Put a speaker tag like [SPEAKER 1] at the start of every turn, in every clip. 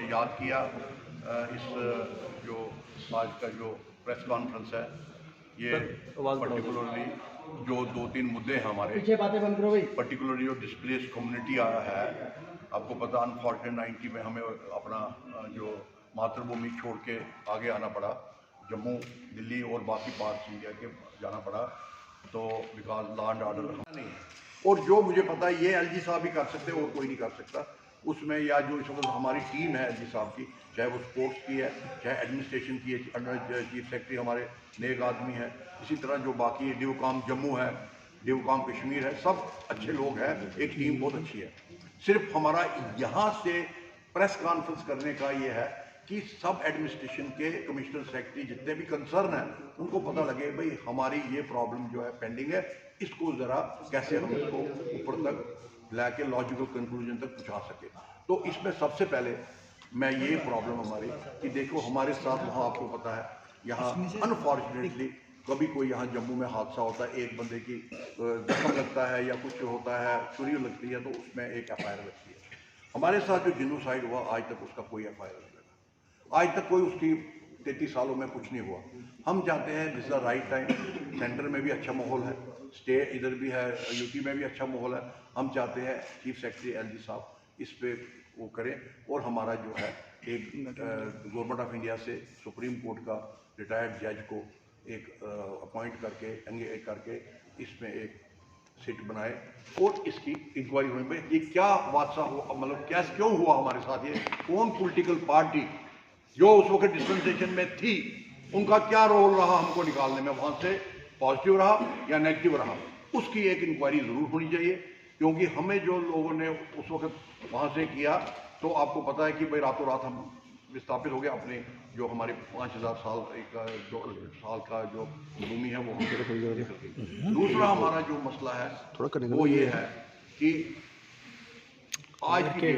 [SPEAKER 1] याद किया इस जो आज का जो प्रेस कॉन्फ्रेंस है, ये पर्टिकुलरली जो 2-3 मुद्दे हैं हमारे, पर्टिकुलरली जो डिस्प्लेस कम्युनिटी आया है। आपको पता अनफॉर्चुनेट 90 में हमें अपना जो मातृभूमि छोड़ के आगे आना पड़ा, जम्मू, दिल्ली और बाकी पार्ट्स इंडिया के जाना पड़ा, तो बिकॉज लॉ एंड ऑर्डर नहीं। और जो मुझे पता है ये एलजी साहब ही कर सकते और कोई नहीं कर सकता उसमें, या जो इस वक्त हमारी टीम है एलजी साहब की, चाहे वो स्पोर्ट्स की है, चाहे एडमिनिस्ट्रेशन की है, अंडर चीफ सेक्रेटरी हमारे नेक आदमी है, इसी तरह जो बाकी डिवकाम जम्मू है, डिवकाम कश्मीर है, सब अच्छे लोग हैं, एक टीम बहुत अच्छी है। सिर्फ हमारा यहाँ से प्रेस कॉन्फ्रेंस करने का ये है कि सब एडमिनिस्ट्रेशन के कमिश्नर सेक्रेटरी जितने भी कंसर्न हैं उनको पता लगे भाई हमारी ये प्रॉब्लम जो है पेंडिंग है, इसको ज़रा कैसे हम इसको ऊपर तक लाके लॉजिकल कंक्लूजन तक पहुंचा सके। तो इसमें सबसे पहले मैं ये प्रॉब्लम हमारी कि देखो हमारे साथ वहाँ आपको पता है यहाँ अनफॉर्चुनेटली कभी कोई यहाँ जम्मू में हादसा होता है, एक बंदे की जख्म लगता है या कुछ होता है, छुरी लगती है, तो उसमें एक एफआईआर लगती है। हमारे साथ जो जिनोसाइड हुआ आज तक उसका कोई एफआईआर नहीं लगा, आज तक कोई उसकी 33 सालों में कुछ नहीं हुआ। हम चाहते हैं this is the right time, centre में भी अच्छा माहौल है, स्टेट इधर भी है, यूपी में भी अच्छा माहौल है। हम चाहते हैं चीफ सेक्रेटरी एलजी साहब इस पे वो करें और हमारा जो है एक गवर्नमेंट ऑफ इंडिया से सुप्रीम कोर्ट का रिटायर्ड जज को एक अपॉइंट करके एंगेज करके इसमें एक सीट बनाए और इसकी इंक्वायरी होनी चाहिए। ये क्या हादसा हुआ, मतलब क्या क्यों हुआ हमारे साथ, ये कौन पॉलिटिकल पार्टी जो उस वक्त डिस्पेंसेशन में थी उनका क्या रोल रहा हमको निकालने में, वहाँ से पॉजिटिव रहा या नेगेटिव रहा, उसकी एक इंक्वायरी ज़रूर होनी चाहिए। क्योंकि हमें जो लोगों ने उस वक्त वहाँ से किया, तो आपको पता है कि भाई रातों रात हम विस्थापित हो गए, अपने जो हमारे 5000 साल जो साल का जो भूमि है वो हम। दूसरा हमारा जो मसला है वो ये है कि आज की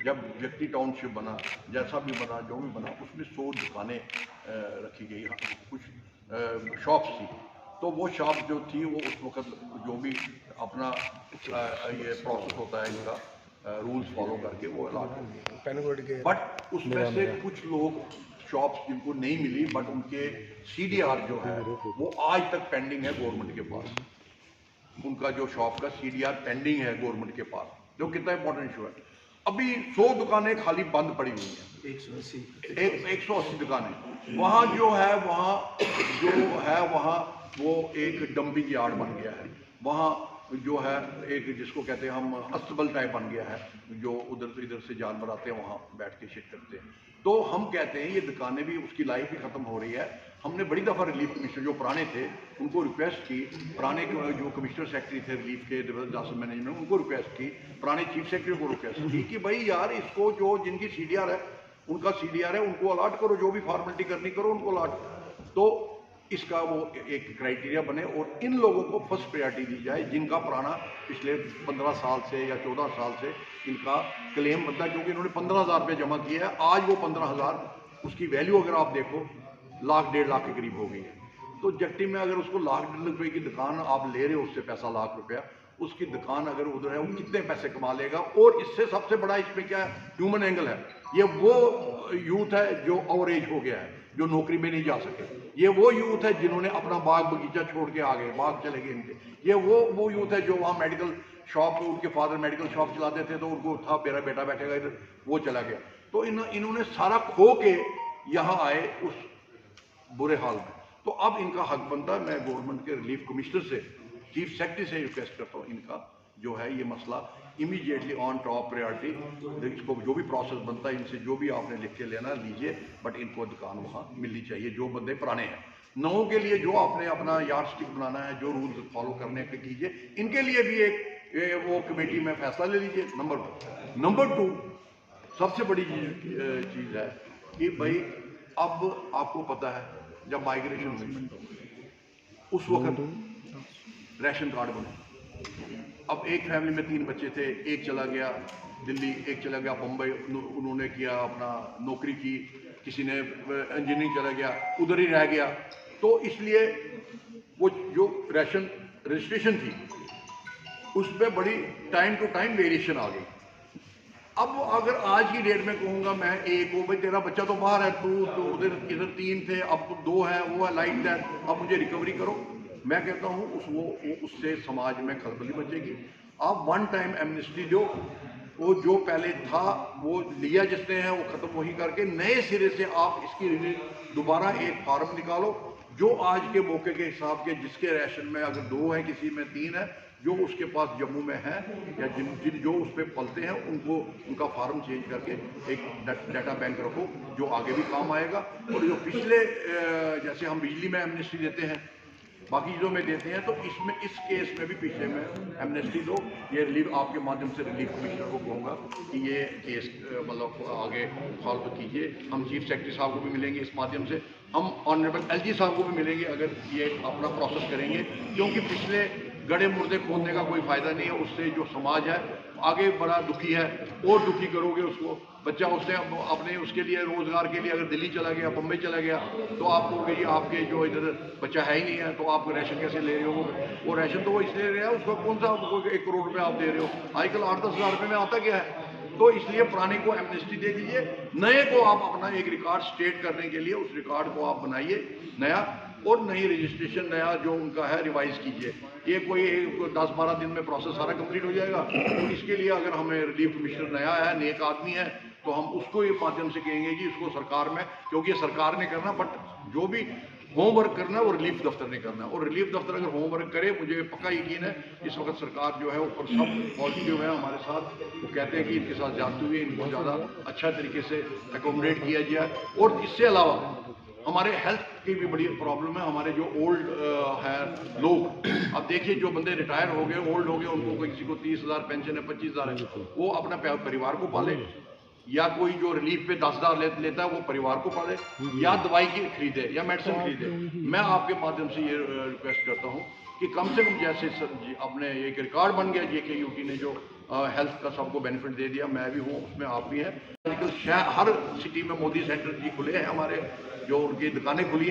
[SPEAKER 1] जब व्यक्ति टाउनशिप बना, जैसा भी बना, जो भी बना, उसमें 100 दुकानें रखी गई, कुछ शॉप्स थी, तो वो शॉप जो थी वो उस वक्त जो भी अपना ये प्रोसेस होता है इनका रूल्स फॉलो करके वो अलाट हो गए। बट उसमें से कुछ लोग शॉप्स जिनको नहीं मिली, बट उनके सीडीआर जो है वो आज तक पेंडिंग है गवर्नमेंट के पास। उनका जो शॉप का सीडीआर पेंडिंग है गवर्नमेंट के पास, जो कितना इंपॉर्टेंट इशू है। अभी 100 दुकानें खाली बंद पड़ी हुई हैं, 180 दुकानें। वहाँ जो है वहाँ वो एक डंपिंग यार्ड बन गया है, वहाँ जो है एक जिसको कहते हैं हम अस्तबल टाइप बन गया है, जो उधर इधर से जानवर आते हैं वहाँ बैठ के शिट करते हैं। तो हम कहते हैं ये दुकानें भी, उसकी लाइफ भी खत्म हो रही है। हमने बड़ी दफ़ा रिलीफ कमिश्नर जो पुराने थे उनको रिक्वेस्ट की, पुराने जो कमिश्नर सेक्रेटरी थे रिलीफ के डिजास्टर मैनेजमेंट, उनको रिक्वेस्ट की, पुराने चीफ सेक्रेटरी को रिक्वेस्ट की कि भाई यार इसको जो जिनकी सीडीआर है उनका सीडीआर है उनको अलाट करो, जो भी फॉर्मेलिटी करनी करो उनको अलाट। तो इसका वो एक क्राइटेरिया बने और इन लोगों को फर्स्ट प्रायोरिटी दी जाए जिनका पुराना पिछले 15 साल से या 14 साल से इनका क्लेम बनता है, क्योंकि इन्होंने 15,000 रुपये जमा किया है। आज वो 15,000 उसकी वैल्यू अगर आप देखो 1,00,000-1.5 लाख के करीब हो गई है। तो जट्टी में अगर उसको 1,00,000 रुपये की दुकान आप ले रहे हो, उससे पैसा 1,00,000 रुपया, उसकी दुकान अगर उधर है वो कितने पैसे कमा लेगा। और इससे सबसे बड़ा इसमें क्या है, ह्यूमन एंगल है। ये वो यूथ है जो ओवर एज हो गया है, जो नौकरी में नहीं जा सके। ये वो यूथ है जिन्होंने अपना बाग बगीचा छोड़ के आ गए, बाग चले गए इनके। ये वो यूथ है जो वहाँ मेडिकल शॉप, उनके फादर मेडिकल शॉप चलाते थे तो उनको था मेरा बेटा बैठेगा इधर, वो चला गया। तो इन्होंने सारा खो के यहाँ आए उस बुरे हाल में। तो अब इनका हक बनता है, मैं गवर्नमेंट के रिलीफ कमिश्नर से, चीफ सेक्रेटरी से रिक्वेस्ट करता हूँ, इनका जो है ये मसला इमीडिएटली ऑन टॉप प्रायोरिटी, इसको जो भी प्रोसेस बनता है इनसे जो भी आपने लिख के लेना लीजिए, बट इनको दुकान वहाँ मिलनी चाहिए जो बंदे पुराने हैं। नवों के लिए जो आपने अपना यार्ड स्टिक बनाना है, जो रूल्स फॉलो करने के कीजिए, इनके लिए भी एक वो कमेटी में फैसला ले लीजिए। नंबर 2 सबसे बड़ी चीज़ है कि भाई अब आपको पता है जब माइग्रेशन हुई उस वक्त राशन कार्ड बने। अब एक फैमिली में 3 बच्चे थे, एक चला गया दिल्ली, एक चला गया बम्बई, उन्होंने किया अपना नौकरी की, किसी ने इंजीनियरिंग चला गया, उधर ही रह गया। तो इसलिए वो जो राशन रजिस्ट्रेशन थी उस पर बड़ी टाइम टू टाइम वेरिएशन आ गई। अब अगर आज की डेट में कहूँगा मैं एक को, भाई तेरा बच्चा तो बाहर है, तू तो उधर इधर 3 थे, अब 2 है, वो है लाइट है, अब मुझे रिकवरी करो। मैं कहता हूँ उससे समाज में खलबली मचेगी। आप वन टाइम एमनेस्टी दो, वो जो पहले था वो लिया जिसने है वो ख़त्म वही करके नए सिरे से आप इसकी दोबारा एक फार्म निकालो जो आज के मौके के हिसाब के, जिसके राशन में अगर 2 है, किसी में 3 है, जो उसके पास जम्मू में है या जिन जो उस पर पलते हैं उनको उनका फार्म चेंज करके एक डाटा बैंक रखो जो आगे भी काम आएगा। और जो पिछले जैसे हम बिजली में एमनेस्टी देते हैं, बाकी चीज़ों में देते हैं, तो इसमें इस केस में भी पिछले में एमनेस्टी दो। ये रिलीफ आपके माध्यम से रिलीफ कमिश्नर को कहूँगा कि ये केस मतलब आगे सॉल्व कीजिए। हम चीफ सेक्रेटरी साहब को भी मिलेंगे इस माध्यम से, हम ऑनरेबल एलजी साहब को भी मिलेंगे अगर ये अपना प्रोसेस करेंगे, क्योंकि पिछले गड़े मुर्दे खोदने का कोई फ़ायदा नहीं है। उससे जो समाज है आगे बड़ा दुखी है, और दुखी करोगे उसको। बच्चा उसने अपने उसके लिए रोज़गार के लिए अगर दिल्ली चला गया, बम्बई चला गया, तो आप कहोगे जी आपके जो इधर बच्चा है ही नहीं है, तो आप राशन कैसे ले रहे हो? वो राशन तो वो इसलिए ले रहा है, उसको कौन सा 1 करोड़ रुपये आप दे रहे हो? आजकल 8-10 हज़ार रुपये में आता क्या है? तो इसलिए पुराने को एमनेस्टी दे दीजिए, नए को आप अपना एक रिकॉर्ड स्टेट करने के लिए उस रिकॉर्ड को आप बनाइए नया, और नई रजिस्ट्रेशन नया जो उनका है रिवाइज कीजिए। ये कोई 10-12 दिन में प्रोसेस सारा कंप्लीट हो जाएगा। तो इसके लिए अगर हमें रिलीफ कमिश्नर नया है, नेक आदमी है, तो हम उसको ये माध्यम से कहेंगे कि उसको सरकार में, क्योंकि सरकार ने करना, बट जो भी होमवर्क करना है वो रिलीफ दफ्तर ने करना है। और रिलीफ दफ्तर अगर होमवर्क करे, मुझे पक्का यकीन है इस वक्त सरकार जो है ऊपर सब पॉजिटिव है हमारे साथ। वो कहते हैं कि इनके साथ जाते हुए इनको ज़्यादा अच्छा तरीके से एकोमोडेट किया जाए। और इससे अलावा हमारे हेल्थ की भी बड़ी प्रॉब्लम है। हमारे जो ओल्ड है लोग, अब देखिए जो बंदे रिटायर हो गए, ओल्ड हो गए, उनको किसी को 30,000 पेंशन है, 25,000 है, वो अपना परिवार को पाले, या कोई जो रिलीफ पे 10,000 लेता है वो परिवार को पाले, या दवाई की खरीदे या मेडिसिन खरीदे। मैं आपके माध्यम से ये रिक्वेस्ट करता हूँ कि कम से कम जैसे अपने एक रिकॉर्ड बन गया JKUT ने जो हेल्थ का सबको बेनिफिट दे दिया, मैं भी हूँ उसमें, आप भी हैं। आजकल हर सिटी में मोदी सेंटर जी खुले हैं हमारे, जो उनकी दुकानें खुली हैं।